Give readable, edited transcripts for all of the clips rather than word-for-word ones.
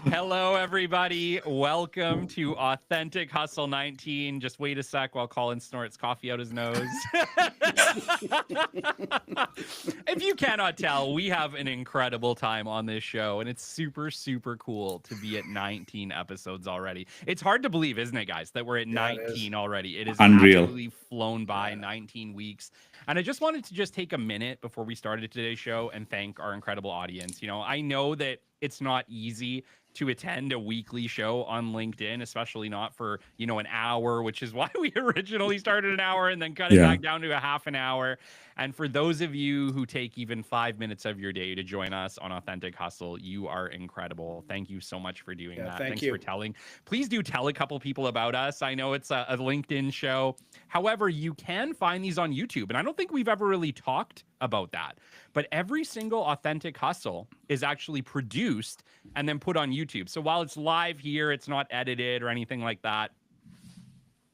Hello, everybody. Welcome to Authentic Hustle 19. Just wait a sec while Colin snorts coffee out his nose. If you cannot tell, we have an incredible time on this show, and it's super, super cool to be at 19 episodes already. It's hard to believe, isn't it, guys, that we're at 19 already? It is Unreal. absolutely flown by, 19 weeks. And I just wanted to just take a minute before we started today's show and thank our incredible audience. You know, I know that it's not easy to attend a weekly show on LinkedIn, especially not for, you know, an hour, which is why we originally started an hour and then cut it back down to a half an hour. And for those of you who take even 5 minutes of your day to join us on Authentic Hustle, you are incredible. Thank you so much for doing that. Thanks for telling. Please do tell a couple people about us. I know it's a LinkedIn show. However, you can find these on YouTube. And I don't think we've ever really talked about that. But every single Authentic Hustle is actually produced and then put on YouTube. So while it's live here, it's not edited or anything like that.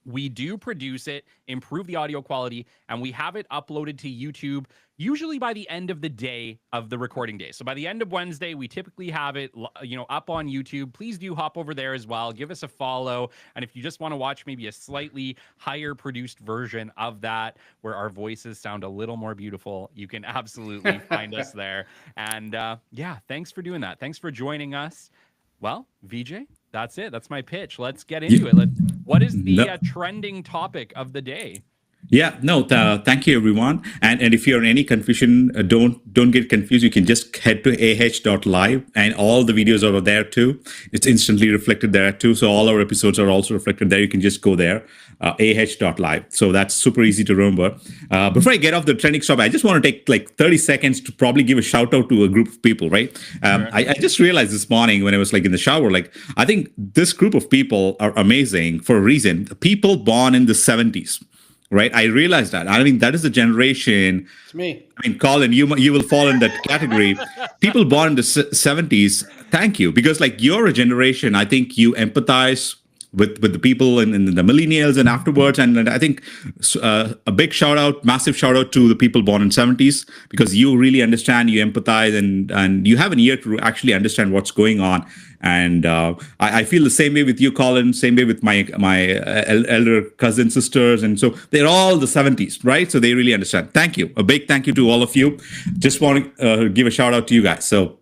We do produce it, improve the audio quality, and we have it uploaded to YouTube, usually by the end of the day of the recording day. So by the end of Wednesday, we typically have it, you know, up on YouTube. Please do hop over there as well. Give us a follow. And if you just want to watch maybe a slightly higher produced version of that, where our voices sound a little more beautiful, you can absolutely find us there. And yeah, thanks for doing that. Thanks for joining us. Well, VJ, that's it. That's my pitch. Let's get into it. What is the trending topic of the day? Thank you, everyone. And if you're in any confusion, don't get confused. You can just head to ah.live, and all the videos are there too. It's instantly reflected there too. So all our episodes are also reflected there. You can just go there, ah.live. So that's super easy to remember. Before I get off the trending topic, I just want to take like 30 seconds to probably give a shout out to a group of people, right? Sure. I just realized this morning when I was like in the shower, like I think this group of people are amazing for a reason. People born in the 70s. Right, I realized that. I mean, that is the generation. It's me. I mean, Colin, you will fall in that category. People born in the 70s. Thank you, because like you're a generation. I think you empathize with the people in the millennials and afterwards. And I think a big shout out, massive shout out to the people born in 70s, because you really understand, you empathize, and you have an ear to actually understand what's going on. And I feel the same way with you, Colin, same way with my elder cousin, sisters. And so they're all the 70s, right? So they really understand. Thank you. A big thank you to all of you. Just want to give a shout out to you guys. So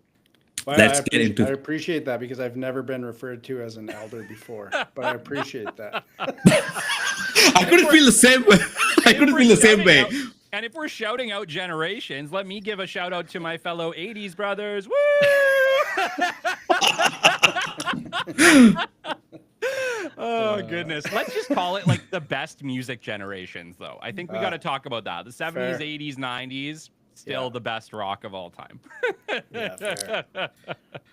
let's get into it. I appreciate that, because I've never been referred to as an elder before, but I appreciate that. I couldn't feel the same way. I couldn't feel the same way. And if we're shouting out generations, let me give a shout out to my fellow 80s brothers. Woo! Oh, goodness. Let's just call it like the best music generations, though. I think we got to talk about that. The 70s, fair. 80s, 90s. Still the best rock of all time. Yeah, fair.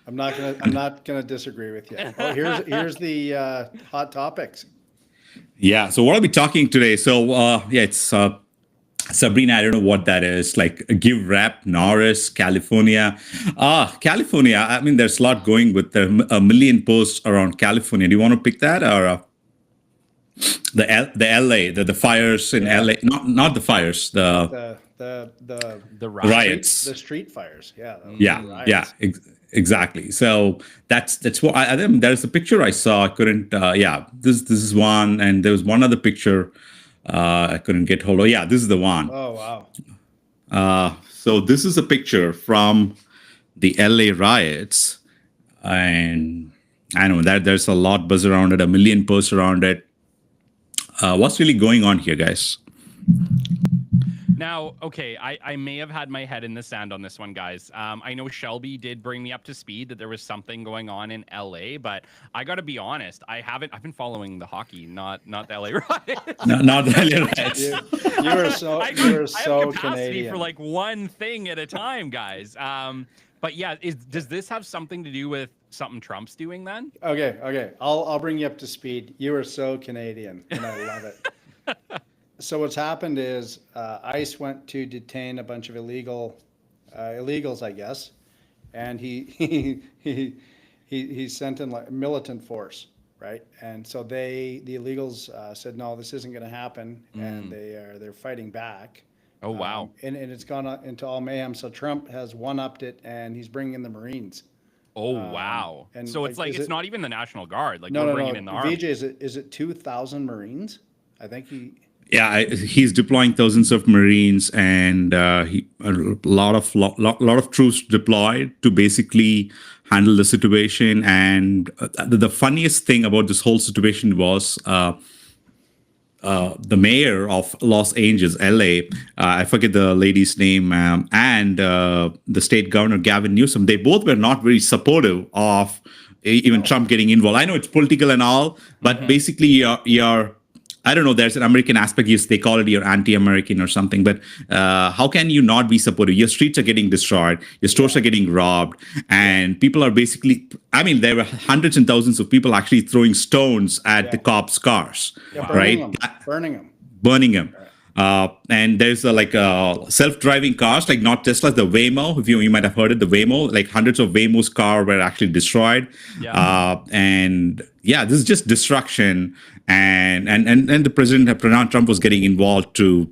I'm not gonna disagree with you. Oh, here's the hot topics. Yeah. So what are we talking today? So it's Sabrina. I don't know what that is. Like Give Rap, Norris, California. California. I mean, there's a lot going with a million posts around California. Do you want to pick that, or the LA, the fires in LA? Not the fires. The riots, the street fires. Exactly. So that's what I think. There's a picture I saw. I couldn't. This is one, and there was one other picture I couldn't get hold of. Yeah, this is the one. Oh wow. So this is a picture from the LA riots, and I know that there's a lot buzz around it, a million posts around it. What's really going on here, guys? Now, okay, I may have had my head in the sand on this one, guys. I know Shelby did bring me up to speed that there was something going on in LA, but I got to be honest, I've been following the hockey, not the LA Riots. Not the LA Riots. You are so capacity Canadian for like one thing at a time, guys. But yeah, does this have something to do with something Trump's doing then? Okay. I'll bring you up to speed. You are so Canadian, and I love it. So what's happened is ICE went to detain a bunch of illegals, I guess, and he sent in like militant force, right? And so the illegals said, no, this isn't going to happen, and they're fighting back, Oh, wow. And it's gone into all mayhem. So Trump has one-upped it, and he's bringing in the Marines. Oh, wow. And So it's like, is it's it? not even the National Guard. Like, No, we're no, bringing no. in the VJ, army. is it 2,000 Marines? I think he. Yeah, he's deploying thousands of Marines and a lot of troops deployed to basically handle the situation. And the funniest thing about this whole situation was the mayor of Los Angeles, LA, I forget the lady's name, and the state governor, Gavin Newsom, they both were not very supportive of even Trump getting involved. I know it's political and all, but basically, you're I don't know, there's an American aspect. Yes, they call it you're anti-American or something, but how can you not be supportive? Your streets are getting destroyed, your stores are getting robbed, and people are basically, I mean, there were hundreds and thousands of people actually throwing stones at the cops' cars, Yeah, right? burning them. Burning them. And there's self-driving cars, like not Tesla, the Waymo. If you might have heard it, the Waymo, like hundreds of Waymo's car were actually destroyed. Yeah. And yeah, this is just destruction. And the president, Donald Trump, was getting involved to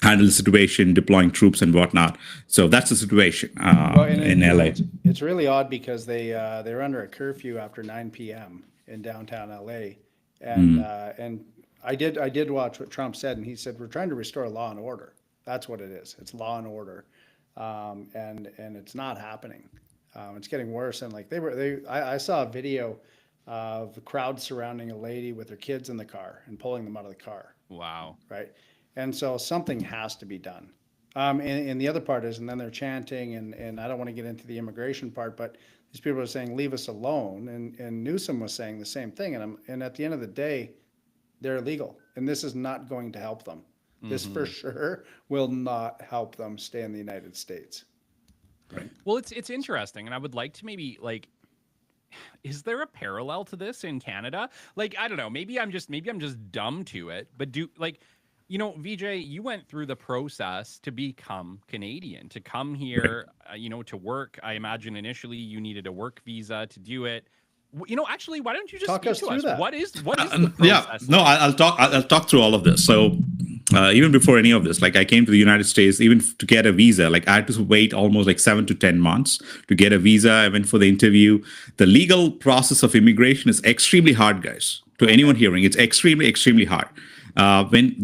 handle the situation, deploying troops and whatnot. So that's the situation in LA. It's really odd because they're under a curfew after 9 p.m. in downtown LA, and I did watch what Trump said, and he said we're trying to restore law and order. That's what it is. It's law and order, and it's not happening. It's getting worse. And like I saw a video of the crowd surrounding a lady with her kids in the car and pulling them out of the car. Wow. Right, and so something has to be done. And the other part is, and then they're chanting, and I don't want to get into the immigration part, but these people are saying leave us alone, and Newsom was saying the same thing, and at the end of the day, they're illegal, and this is not going to help them. This for sure will not help them stay in the United States. Right. Well, it's interesting, and I would like to maybe like, is there a parallel to this in Canada? Like, I don't know, maybe I'm just dumb to it, but VJ, you went through the process to become Canadian, to come here, to work. I imagine initially you needed a work visa to do it. Actually, why don't you just Talk us to through us? that. What is the process? No, I'll talk through all of this. So even before any of this, like I came to the United States, even to get a visa, like I had to wait almost like 7 to 10 months to get a visa. I went for the interview. The legal process of immigration is extremely hard, guys. To anyone hearing, it's extremely, extremely hard. When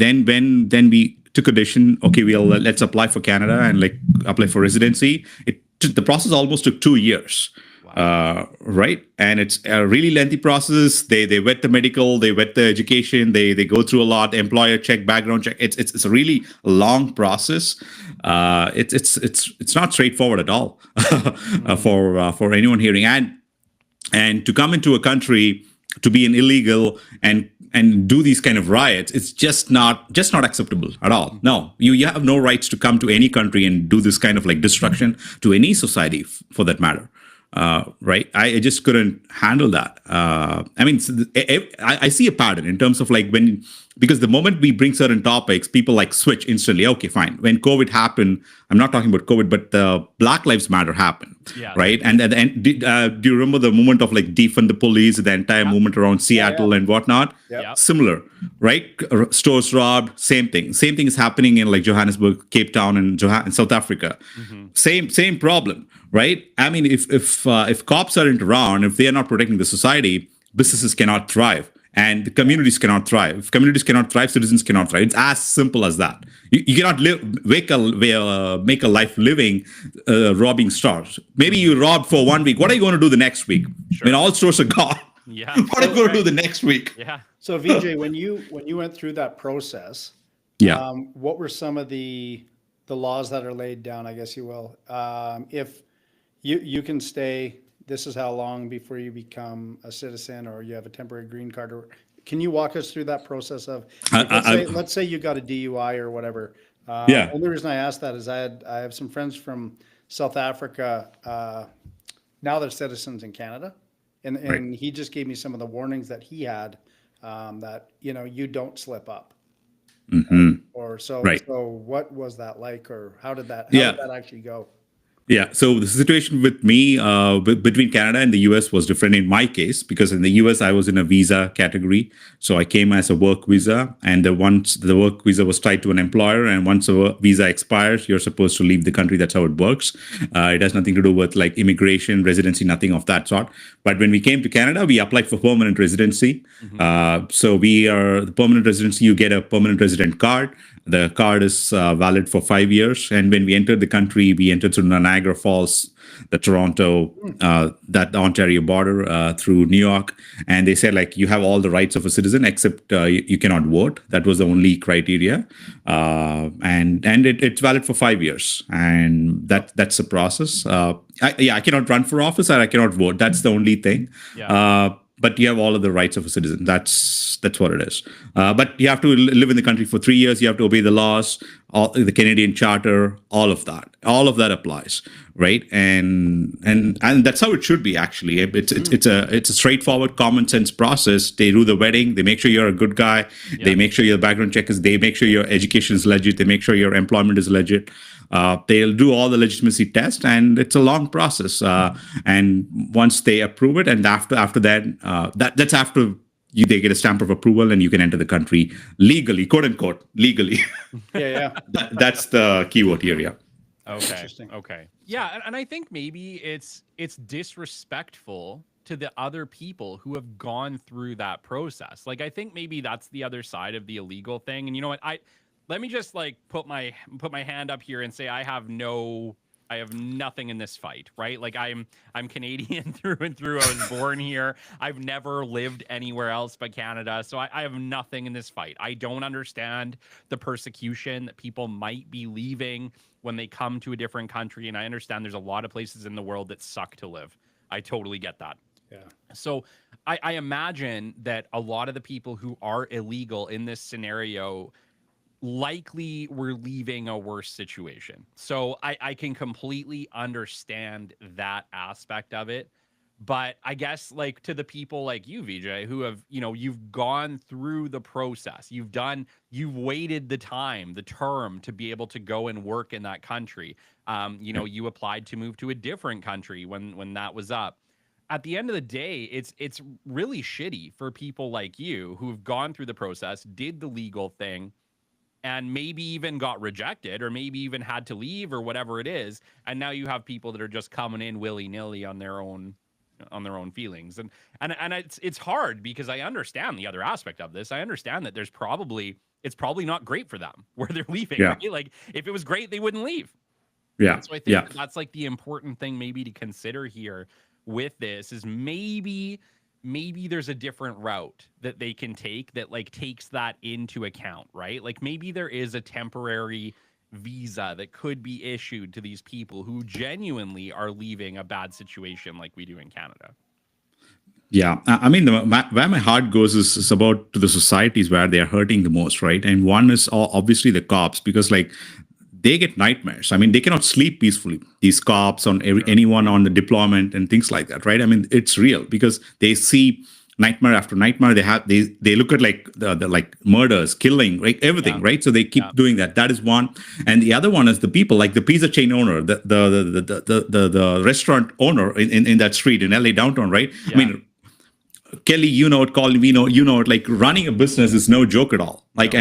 we took a decision, okay, let's apply for Canada and like apply for residency. The process almost took 2 years. Right, and it's a really lengthy process. They vet the medical, they vet the education, they go through a lot. Employer check, background check. It's a really long process. It's not straightforward at all for anyone hearing. And to come into a country to be an illegal and do these kind of riots, it's just not acceptable at all. No, you have no rights to come to any country and do this kind of like destruction to any society for that matter. Right, I just couldn't handle that. I mean, I see a pattern in terms of like because the moment we bring certain topics, people like switch instantly. Okay, fine. When COVID happened, I'm not talking about COVID, but the Black Lives Matter happened. Yeah. Right, and do you remember the movement of like defund the police, the entire movement around Seattle and whatnot? Yeah. Similar, right? Stores robbed, same thing. Same thing is happening in like Johannesburg, Cape Town, and South Africa. Same problem. Right? I mean, if cops aren't around, if they are not protecting the society, businesses cannot thrive, and the communities cannot thrive. If communities cannot thrive, citizens cannot thrive. It's as simple as that. You cannot make a life living robbing stores. Maybe you rob for 1 week. What are you going to do the next week when all stores are gone? Yeah. What are you going to do the next week? Yeah. So VJ, when you went through that process, what were some of the laws that are laid down? I guess you will. If you can stay, this is how long before you become a citizen or you have a temporary green card. Or can you walk us through that process of, let's say you got a DUI or whatever. The only reason I asked that is I have some friends from South Africa. Now they're citizens in Canada. And he just gave me some of the warnings that he had, that, you don't slip up. Mm-hmm. So what was that like, or how did that actually go? Yeah. So the situation with me between Canada and the US was different in my case because in the US I was in a visa category. So I came as a work visa, and once the work visa was tied to an employer, and once a visa expires, you're supposed to leave the country. That's how it works. It has nothing to do with like immigration, residency, nothing of that sort. But when we came to Canada, we applied for permanent residency. So we are the permanent residency. You get a permanent resident card. The card is valid for 5 years. And when we entered the country, we entered through Niagara Falls, the Toronto, that Ontario border through New York. And they said, like, you have all the rights of a citizen, except you cannot vote. That was the only criteria. And it's valid for 5 years. And that's the process. I cannot run for office, or I cannot vote. That's the only thing. Yeah. But you have all of the rights of a citizen. That's what it is. But you have to live in the country for 3 years. You have to obey the laws, the Canadian Charter, all of that. All of that applies, right? And that's how it should be. Actually, it's a straightforward, common sense process. They do the vetting. They make sure you're a good guy. Yeah. They make sure your background check is. They make sure your education is legit. They make sure your employment is legit. They'll do all the legitimacy tests, and it's a long process. And once they approve it, and after that, that's after they get a stamp of approval, and you can enter the country legally, quote unquote, legally. Yeah. That's the keyword here. Yeah. Okay. Yeah, and I think maybe it's disrespectful to the other people who have gone through that process. Like, I think maybe that's the other side of the illegal thing. And you know what? Let me just like put my hand up here and say I have nothing in this fight, right? Like I'm Canadian through and through. I was born here. I've never lived anywhere else but Canada. So I have nothing in this fight. I don't understand the persecution that people might be leaving when they come to a different country. And I understand there's a lot of places in the world that suck to live. I totally get that. Yeah. So I imagine that a lot of the people who are illegal in this scenario likely we're leaving a worse situation. So I can completely understand that aspect of it. But I guess like to the people like you, Vijay, who have, you've gone through the process, you've waited the term to be able to go and work in that country. You applied to move to a different country when that was up. At the end of the day, it's really shitty for people like you who've gone through the process, did the legal thing, and maybe even got rejected or maybe even had to leave or whatever it is. And now you have people that are just coming in willy-nilly on their own feelings. And it's hard because I understand the other aspect of this. I understand that it's probably not great for them where they're leaving. Yeah. Right? Like if it was great, they wouldn't leave. Yeah. And so I think that's like the important thing maybe to consider here with this is maybe there's a different route that they can take that like takes that into account, right? Like maybe there is a temporary visa that could be issued to these people who genuinely are leaving a bad situation like we do in Canada. Yeah, I mean, where my heart goes is about to the societies where they are hurting the most, right? And one is obviously the cops, because like they get nightmares. I mean, they cannot sleep peacefully. These cops on anyone on the deployment and things like that, right? I mean, it's real because they see nightmare after nightmare. They look at like the like murders, killing, right? Everything, right? So they keep doing that. That is one, and the other one is the people, like the pizza chain owner, the restaurant owner in that street in LA downtown, right? Yeah. I mean, Kelly, you know it, Colin, we know, you know it, like running a business is no joke at all. Like,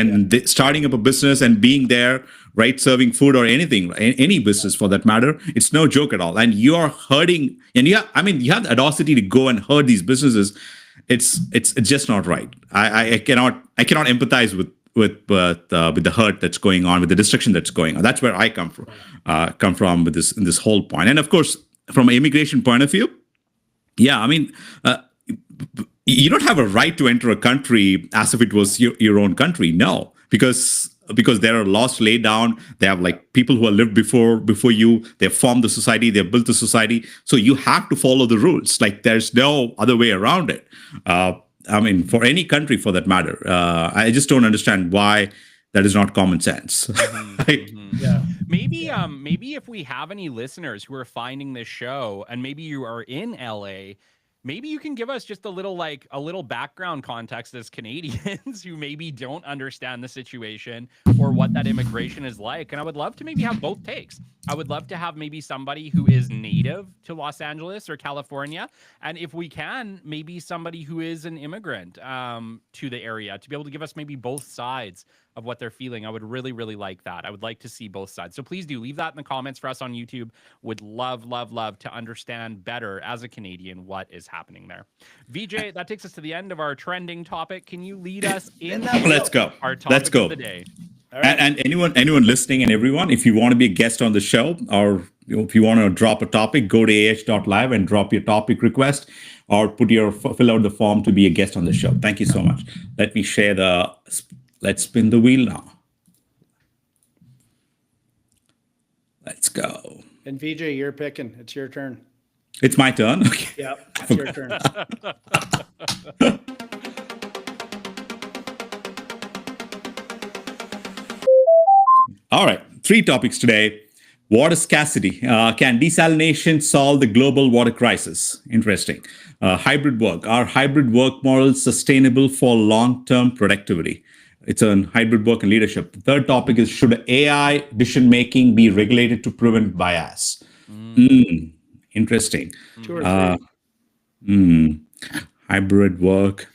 starting up a business and being there, right, serving food or anything, any business for that matter, it's no joke at all. And you're hurting, and you have the audacity to go and hurt these businesses. It's just not right. I cannot empathize with the hurt that's going on, with the destruction that's going on. That's where I come from with this whole point. And of course, from an immigration point of view, yeah, I mean, you don't have a right to enter a country as if it was your own country. No, because there are laws laid down. They have like people who have lived before you. They've formed the society. They've built the society. So you have to follow the rules. Like there's no other way around it. I mean, for any country for that matter. I just don't understand why that is not common sense. Yeah. Maybe if we have any listeners who are finding this show and maybe you are in LA, maybe you can give us just a little background context as Canadians who maybe don't understand the situation or what that immigration is like. And I would love to maybe have both takes. I would love to have maybe somebody who is native to Los Angeles or California, and if we can, maybe somebody who is an immigrant to the area, to be able to give us maybe both sides of what they're feeling. I would really, really like that. I would like to see both sides. So please do leave that in the comments for us on YouTube. Would love, love, love to understand better as a Canadian what is happening there. VJ, that takes us to the end of our trending topic. Can you lead us in? Let's go. Our topic Let's go. of the day. All right. And anyone listening and everyone, if you want to be a guest on the show, or if you want to drop a topic, go to ah.live and drop your topic request, or fill out the form to be a guest on the show. Thank you so much. Let me share let's spin the wheel now. Let's go. And VJ, you're picking. It's your turn. It's my turn. Okay. Yep, it's your turn. All right, 3 topics today. Water scarcity. Can desalination solve the global water crisis? Interesting. Hybrid work. Are hybrid work models sustainable for long-term productivity? It's on hybrid work and leadership. The third topic is, should AI decision-making be regulated to prevent bias? Interesting. 2 or 3. Hybrid work.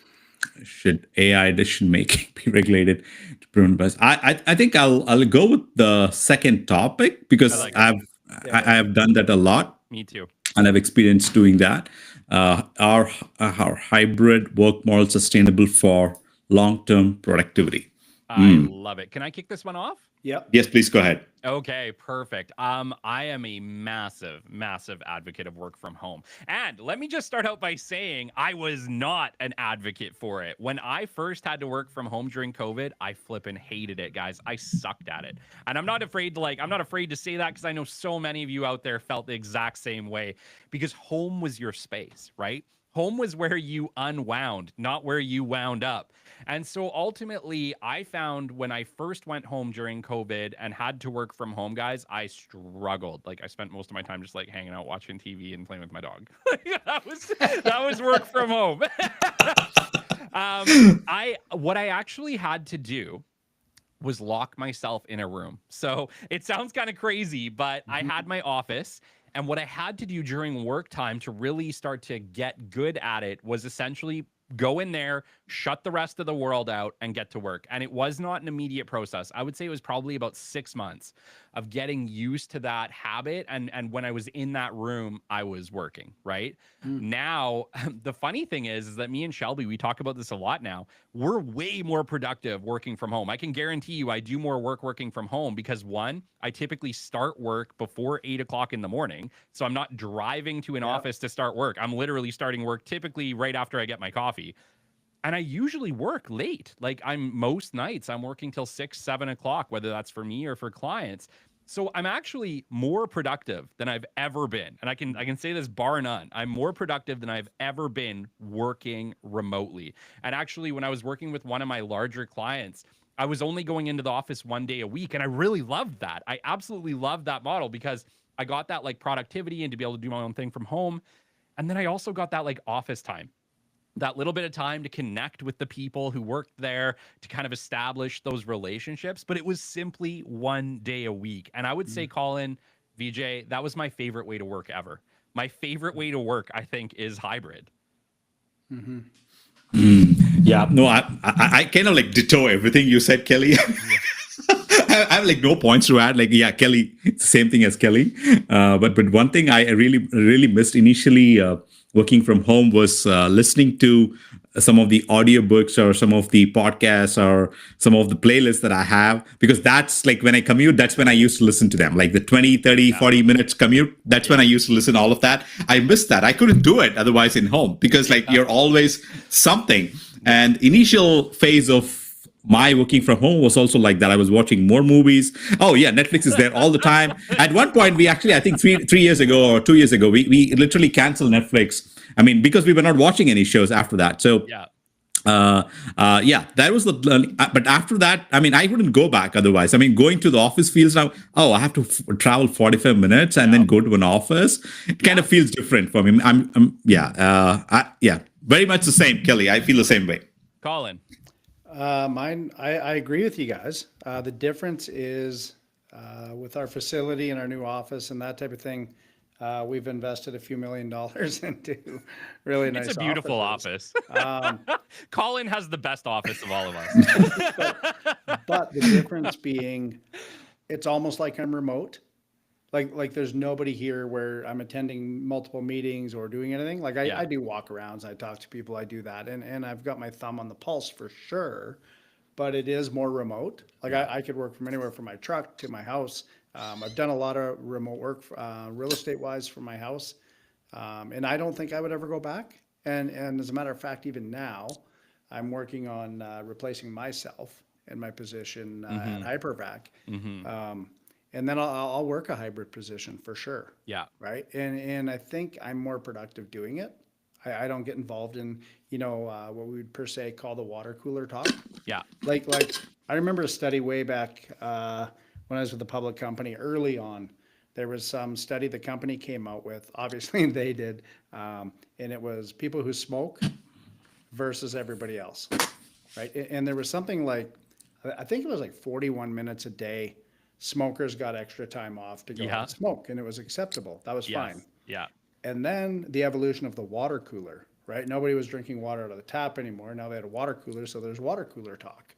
Should AI decision-making be regulated to prevent bias? I think I'll go with the second topic because I have done that a lot. Me too. And I've experienced doing that. Are hybrid work models sustainable for long-term productivity? I love it. Can I kick this one off? Yep. Yes, please go ahead. Okay, perfect. I am a massive, massive advocate of work from home. And let me just start out by saying I was not an advocate for it. When I first had to work from home during COVID, I flippin' hated it, guys. I sucked at it. And I'm not afraid to say that because I know so many of you out there felt the exact same way, because home was your space, right? Home was where you unwound, not where you wound up. And so ultimately, I found when I first went home during COVID and had to work from home, guys, I struggled. Like, I spent most of my time just like hanging out, watching TV and playing with my dog. that was work from home. What I actually had to do was lock myself in a room. So it sounds kind of crazy, but I had my office. And what I had to do during work time to really start to get good at it was essentially go in there, shut the rest of the world out, and get to work. And it was not an immediate process. I would say it was probably about 6 months of getting used to that habit. And when I was in that room, I was working, right? Now, the funny thing is that me and Shelby, we talk about this a lot now. We're way more productive working from home. I can guarantee you I do more work working from home because, one, I typically start work before 8 o'clock in the morning. So I'm not driving to an office to start work. I'm literally starting work typically right after I get my coffee. And I usually work late. Like, most nights I'm working till 6, 7 o'clock, whether that's for me or for clients. So I'm actually more productive than I've ever been. And I can say this bar none. I'm more productive than I've ever been working remotely. And actually, when I was working with one of my larger clients, I was only going into the office 1 day a week. And I really loved that. I absolutely loved that model because I got that like productivity and to be able to do my own thing from home. And then I also got that like office time. That little bit of time to connect with the people who worked there, to kind of establish those relationships. But it was simply 1 day a week. And I would say, Colin, VJ, that was my favorite way to work ever. My favorite way to work, I think, is hybrid. Yeah, no, I kind of like ditto everything you said, Kelly. I have like no points to add. Like, yeah, Kelly, it's the same thing as Kelly. But one thing I really missed initially working from home was listening to some of the audiobooks or some of the podcasts or some of the playlists that I have, because that's like when I commute, that's when I used to listen to them. Like the 20, 30, 40 minutes commute, that's when I used to listen to all of that. I missed that. I couldn't do it otherwise in home because like you're always something. And initial phase of my working from home was also like that. I was watching more movies. Oh yeah, Netflix is there all the time. At one point, we actually, I think 3 years ago or 2 years ago, we literally canceled Netflix. I mean, because we were not watching any shows after that. So Yeah, that was the learning. But after that, I mean, I wouldn't go back otherwise. I mean, going to the office feels now, oh, I have to travel 45 minutes and then go to an office. It kind of feels different for me. Yeah, very much the same, Kelly. I feel the same way. Colin. I agree with you guys. The difference is with our facility and our new office and that type of thing. We've invested a few $1,000,000 into really nice. It's a beautiful offices. office. Colin has the best office of all of us. But the difference being, it's almost like I'm remote. Like there's nobody here where I'm attending multiple meetings or doing anything. Like I do walkarounds, I talk to people, I do that, and I've got my thumb on the pulse for sure. But it is more remote. Like I could work from anywhere from my truck to my house. I've done a lot of remote work, real estate wise, from my house, and I don't think I would ever go back. And as a matter of fact, even now, I'm working on replacing myself in my position at Hypervac. And then I'll work a hybrid position for sure. Yeah. Right. And I think I'm more productive doing it. I don't get involved in, what we would per se call the water cooler talk. Yeah. Like I remember a study way back when I was with the public company early on. There was some study the company came out with. Obviously they did. And it was people who smoke versus everybody else. Right. And there was something like, I think it was like 41 minutes a day. Smokers got extra time off to go out and smoke, and it was acceptable. That was fine. Yeah. And then the evolution of the water cooler, right? Nobody was drinking water out of the tap anymore. Now they had a water cooler, so there's water cooler talk.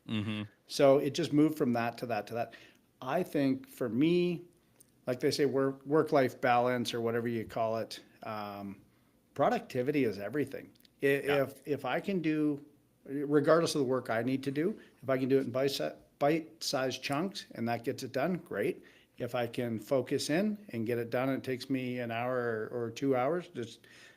So it just moved from that to that to that. I think for me, like they say, work-life balance or whatever you call it, productivity is everything. If I can do, regardless of the work I need to do, if I can do it in bite-sized chunks and that gets it done, great. If I can focus in and get it done, and it takes me an hour or 2 hours,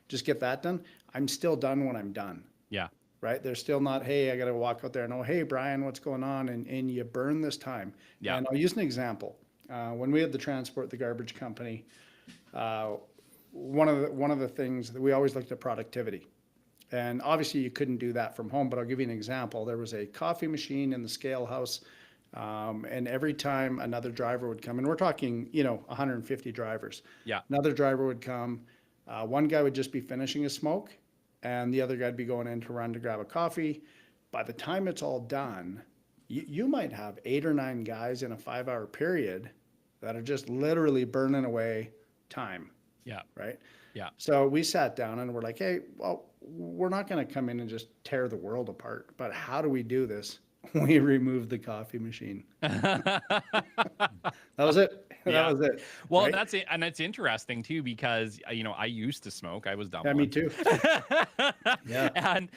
just get that done, I'm still done when I'm done. Yeah. Right? They're still not, hey, I got to walk out there and, oh, hey, Brian, what's going on? And you burn this time. Yeah. And I'll use an example. When we had the transport, the garbage company, one of the things that we always looked at productivity. And obviously you couldn't do that from home, but I'll give you an example. There was a coffee machine in the scale house, and every time another driver would come, and we're talking, 150 drivers. Yeah. Another driver would come. One guy would just be finishing his smoke, and the other guy'd be going in to run to grab a coffee. By the time it's all done, you might have 8 or 9 guys in a 5-hour period that are just literally burning away time. Yeah. Right? Yeah. So we sat down and we're like, hey, well, we're not going to come in and just tear the world apart, but how do we do this? We removed the coffee machine. That was it. That was it. Well, right? that's it. And it's interesting too, because, I used to smoke. I was done. Yeah, me too. Yeah. And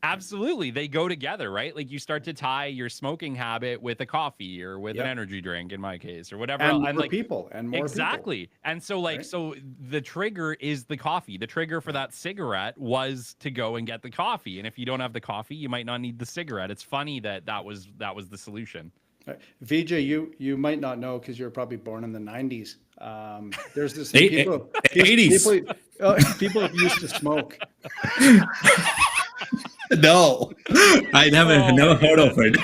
absolutely, they go together, right? Like you start to tie your smoking habit with a coffee or with an energy drink, in my case, or whatever. And more like people and more exactly. people. And so so the trigger is the coffee. The trigger for that cigarette was to go and get the coffee. And if you don't have the coffee, you might not need the cigarette. It's funny that was the solution. Right. VJ, you might not know because you were probably born in the 90s. There's this 80s. People used to smoke. No, I never heard of it.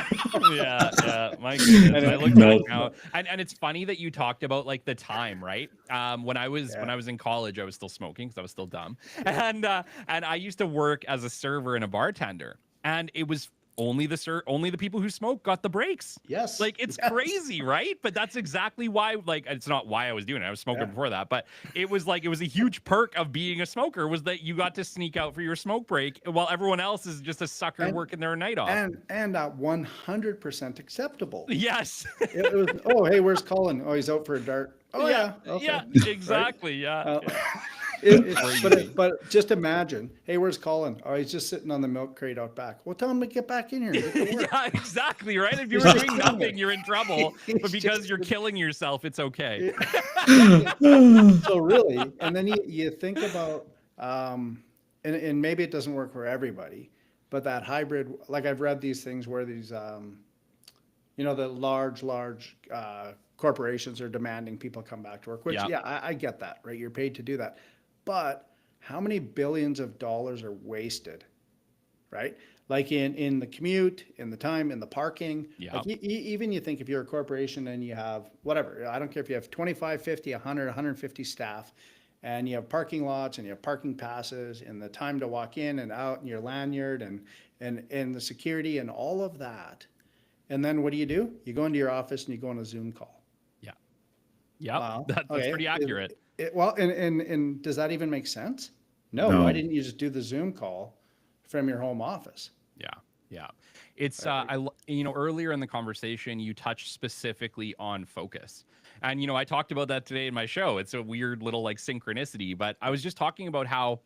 Yeah, my goodness. I look back now, and it's funny that you talked about like the time, right? When I was in college, I was still smoking because I was still dumb, and I used to work as a server and a bartender, and it was only the people who smoke got the breaks. Yes. Like it's crazy, right? But that's exactly why, like, it's not why I was doing it. I was smoking before that, but it was a huge perk of being a smoker was that you got to sneak out for your smoke break while everyone else is just a sucker working their night off. And 100% acceptable. Yes. It was, oh, hey, where's Colin? Oh, he's out for a dart. Oh yeah. Okay. Yeah, exactly. Right? Yeah. But just imagine, hey, where's Colin? Oh, he's just sitting on the milk crate out back. Well, tell him to get back in here. And get to work. Yeah, exactly. Right. If you were doing nothing, you're in trouble. But because you're killing yourself, it's okay. So really, and then you think about, and maybe it doesn't work for everybody, but that hybrid, like I've read these things where these, the large corporations are demanding people come back to work, which, I get that, right? You're paid to do that. But how many billions of dollars are wasted, right? like in the commute, in the time, in the parking. Yeah. Like even you think if you're a corporation and you have whatever, I don't care if you have 25, 50, 100, 150 staff, and you have parking lots and you have parking passes and the time to walk in and out and your lanyard and the security and all of that. And then what do? You go into your office and you go on a Zoom call. Yeah. Yeah. Wow. That's Okay. pretty accurate. Well, and does that even make sense? No. No. Why didn't you just do the Zoom call from your home office? Yeah. Yeah. It's earlier in the conversation you touched specifically on focus. And I talked about that today in my show. It's a weird little like synchronicity, but I was just talking about how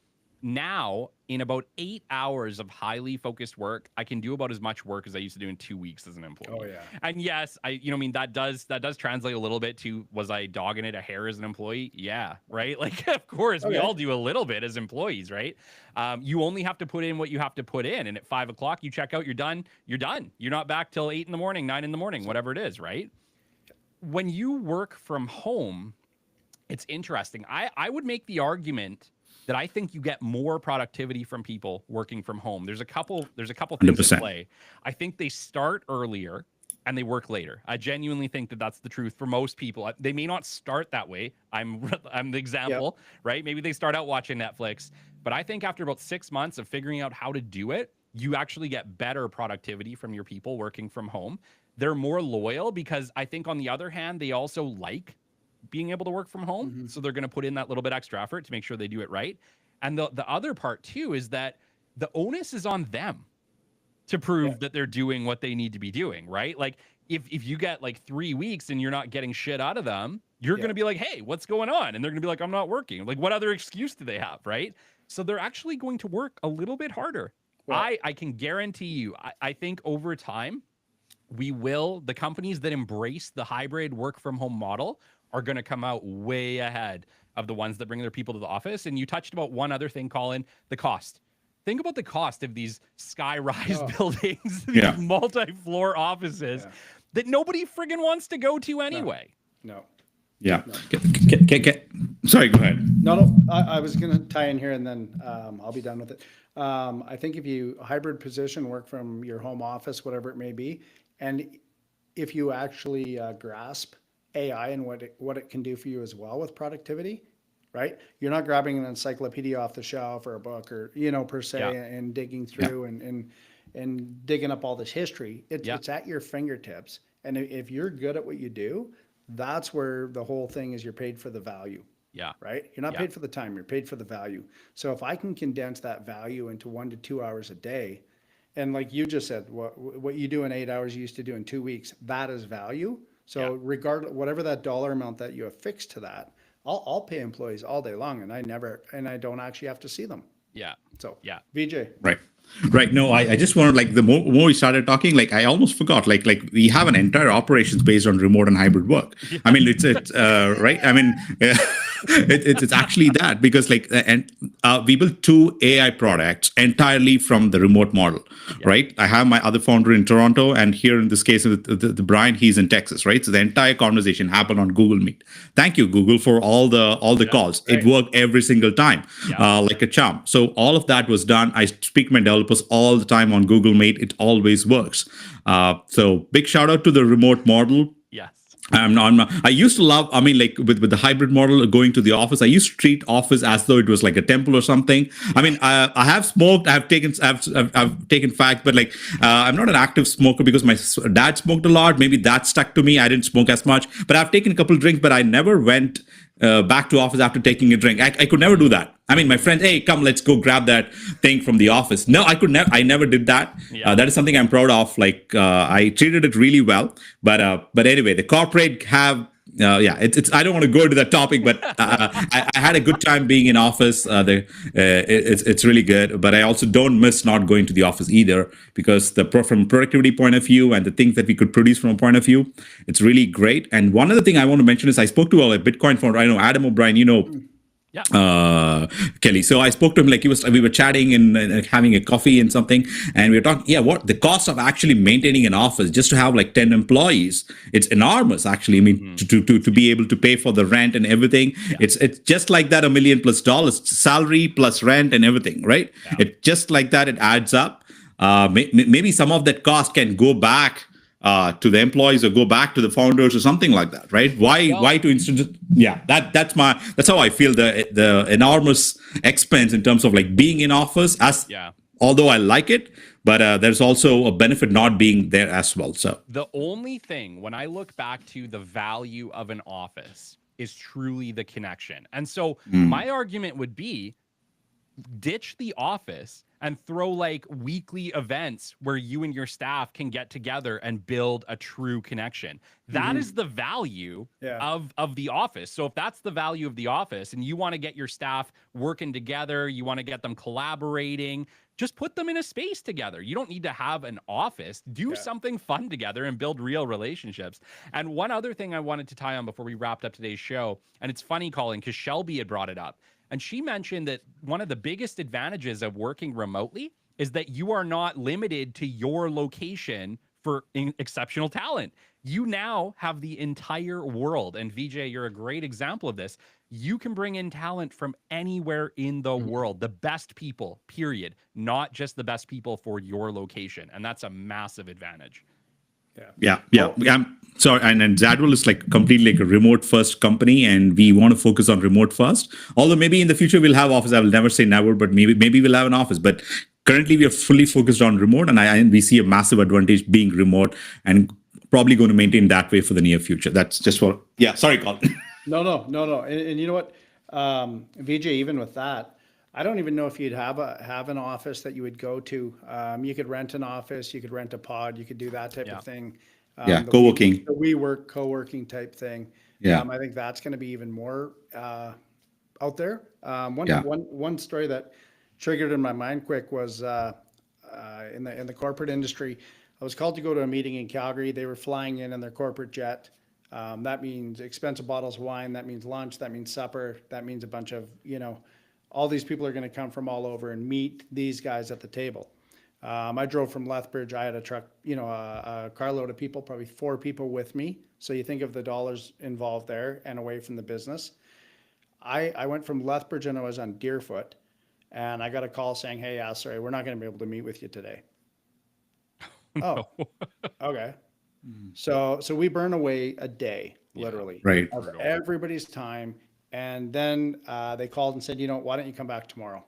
now in about 8 hours of highly focused work, I can do about as much work as I used to do in 2 weeks as an employee. Oh yeah. And yes, that does translate a little bit to, was I dogging it a hair as an employee? Yeah. Right. Like, of course, we all do a little bit as employees, right? You only have to put in what you have to put in. And at 5 o'clock, you check out, you're done. You're done. You're not back till 8 in the morning, 9 in the morning, whatever it is. Right. When you work from home, it's interesting. I would make the argument that I think you get more productivity from people working from home. There's a couple things 100%. at play. I think they start earlier and they work later. I genuinely think that that's the truth for most people. They may not start that way. I'm the example, right? Maybe they start out watching Netflix, but I think after about 6 months of figuring out how to do it, you actually get better productivity from your people working from home. They're more loyal because I think on the other hand, they also like being able to work from home. Mm-hmm. So they're going to put in that little bit extra effort to make sure they do it right. And the other part too is that the onus is on them to prove that they're doing what they need to be doing, right? Like if you get like 3 weeks and you're not getting shit out of them, you're going to be like, hey, what's going on? And they're going to be like, I'm not working. Like what other excuse do they have, right? So they're actually going to work a little bit harder. Well, I can guarantee you, I think over time, the companies that embrace the hybrid work from home model are going to come out way ahead of the ones that bring their people to the office. And you touched about one other thing, Colin, the cost. Think about the cost of these sky-rise buildings, these multi-floor offices that nobody friggin' wants to go to anyway. No. Yeah. No. Sorry, go ahead. No. I was going to tie in here and then I'll be done with it. I think if you hybrid position, work from your home office, whatever it may be, and if you actually grasp AI and what it can do for you as well with productivity, right? You're not grabbing an encyclopedia off the shelf or a book or, per se, and digging through and digging up all this history. It's at your fingertips. And if you're good at what you do, that's where the whole thing is. You're paid for the value. Yeah. Right. You're not paid for the time. You're paid for the value. So if I can condense that value into 1 to 2 hours a day, and like you just said, what you do in 8 hours, you used to do in 2 weeks, that is value. So regardless, whatever that dollar amount that you have fixed to that, I'll pay employees all day long, and I don't actually have to see them. Yeah. So VJ. Right. No, I just wanted, like, the more we started talking, like, I almost forgot, like we have an entire operations based on remote and hybrid work. I mean, it's right. I mean, it's actually that, because like, we built 2 AI products entirely from the remote model, right? I have my other founder in Toronto, and here in this case, the Brian, he's in Texas, right? So the entire conversation happened on Google Meet. Thank you, Google, for all the calls. Right. It worked every single time, like a charm. So all of that was done. I speak to my developers all the time on Google Meet. It always works. So big shout out to the remote model. Yes. I used to love, I mean, like with the hybrid model, going to the office, I used to treat office as though it was like a temple or something. I mean, I have smoked, I've taken fact, but like, I'm not an active smoker because my dad smoked a lot. Maybe that stuck to me. I didn't smoke as much, but I've taken a couple of drinks, but I never went back to office after taking a drink. I could never do that. I mean, my friends, hey, come, let's go grab that thing from the office. No, I never did that. That is something I'm proud of. Like, I treated it really well. But anyway, the corporate have, it's. I don't want to go into that topic, but I had a good time being in office. It's really good. But I also don't miss not going to the office either, because from a productivity point of view and the things that we could produce from a point of view, it's really great. And one other thing I want to mention is I spoke to a Bitcoin founder. I know Adam O'Brien, Kelly. So I spoke to him, like we were chatting and having a coffee and something, and we were talking, what the cost of actually maintaining an office just to have like 10 employees, it's enormous actually. I mean, to be able to pay for the rent and everything, it's just like that, $1 million+ salary plus rent and everything, right? It's just like that, it adds up. maybe some of that cost can go back to the employees or go back to the founders or something like that, right? Why to instant? Yeah, that's how I feel the enormous expense in terms of like being in office. Although I like it, but there's also a benefit not being there as well. So the only thing when I look back to the value of an office is truly the connection. And so my argument would be ditch the office and throw like weekly events where you and your staff can get together and build a true connection. That is the value of the office. So if that's the value of the office and you want to get your staff working together, you want to get them collaborating, just put them in a space together. You don't need to have an office. Do something fun together and build real relationships. And one other thing I wanted to tie on before we wrapped up today's show, and it's funny, Colin, because Shelby had brought it up. And she mentioned that one of the biggest advantages of working remotely is that you are not limited to your location for exceptional talent. You now have the entire world. And VJ, you're a great example of this. You can bring in talent from anywhere in the world, the best people, period, not just the best people for your location. And that's a massive advantage. Yeah. Sorry, and Zadwell is like completely like a remote first company, and we want to focus on remote first. Although maybe in the future we'll have office. I will never say never, but maybe we'll have an office. But currently we are fully focused on remote, and we see a massive advantage being remote, and probably going to maintain that way for the near future. That's just for Sorry, Colin. No. And you know what, VJ, even with that, I don't even know if you'd have an office that you would go to. You could rent an office, you could rent a pod, you could do that type of thing. Co-working. The WeWork co-working type thing. I think that's going to be even more out there. One story that triggered in my mind quick was in the corporate industry. I was called to go to a meeting in Calgary. They were flying in their corporate jet. That means expensive bottles of wine. That means lunch. That means supper. That means a bunch of, all these people are going to come from all over and meet these guys at the table. I drove from Lethbridge. I had a truck, a carload of people, probably 4 people with me. So you think of the dollars involved there and away from the business. I went from Lethbridge and I was on Deerfoot, and I got a call saying, "Hey, sorry, we're not going to be able to meet with you today." No. Oh, okay. So we burn away a day, literally, of everybody's time. And then they called and said, why don't you come back tomorrow?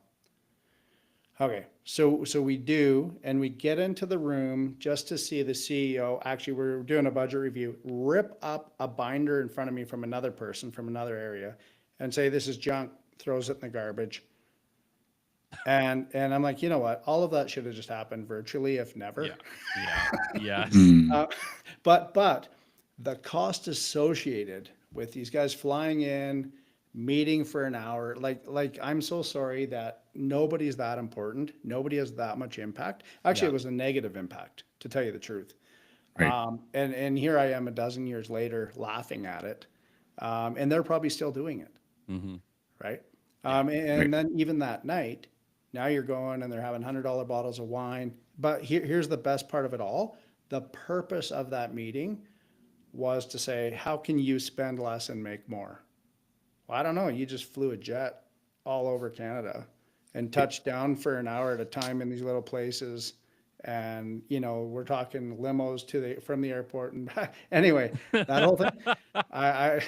Okay, so we do, and we get into the room just to see the CEO. Actually, we're doing a budget review, rip up a binder in front of me from another person from another area and say, "This is junk," throws it in the garbage. And I'm like, you know what? All of that should have just happened virtually, if never. But the cost associated with these guys flying in, meeting for an hour, like I'm so sorry that nobody's that important. Nobody has that much impact. Actually, it was a negative impact, to tell you the truth. Right. And here I am a dozen years later laughing at it. And they're probably still doing it. Right. Then even that night, now you're going and they're having $100 bottles of wine. But here's the best part of it all. The purpose of that meeting was to say, how can you spend less and make more? Well, I don't know. You just flew a jet all over Canada and touched down for an hour at a time in these little places. And, we're talking limos from the airport. And anyway, that whole thing, I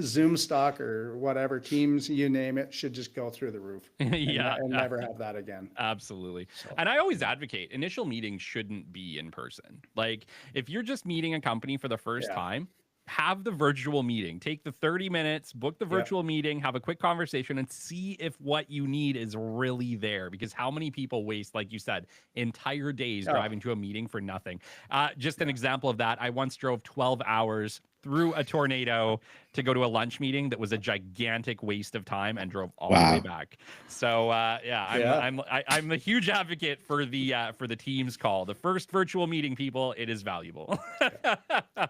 Zoom stock or whatever, Teams, you name it, should just go through the roof. And never have that again. Absolutely. So. And I always advocate initial meetings shouldn't be in person. Like if you're just meeting a company for the first time, have the virtual meeting, take the 30 minutes, book the virtual meeting, have a quick conversation and see if what you need is really there. Because how many people waste, like you said, entire days driving to a meeting for nothing? Just an example of that. I once drove 12 hours through a tornado to go to a lunch meeting that was a gigantic waste of time and drove all the way back. So I'm a huge advocate for the Teams call. The first virtual meeting, people, it is valuable. All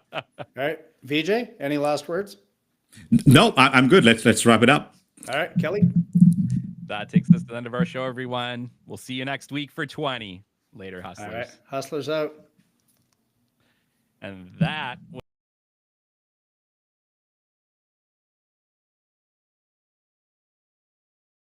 right, VJ, any last words? No, I'm good. Let's wrap it up. All right, Kelly. That takes us to the end of our show, everyone. We'll see you next week for 20. Later, Hustlers. All right, Hustlers out. And that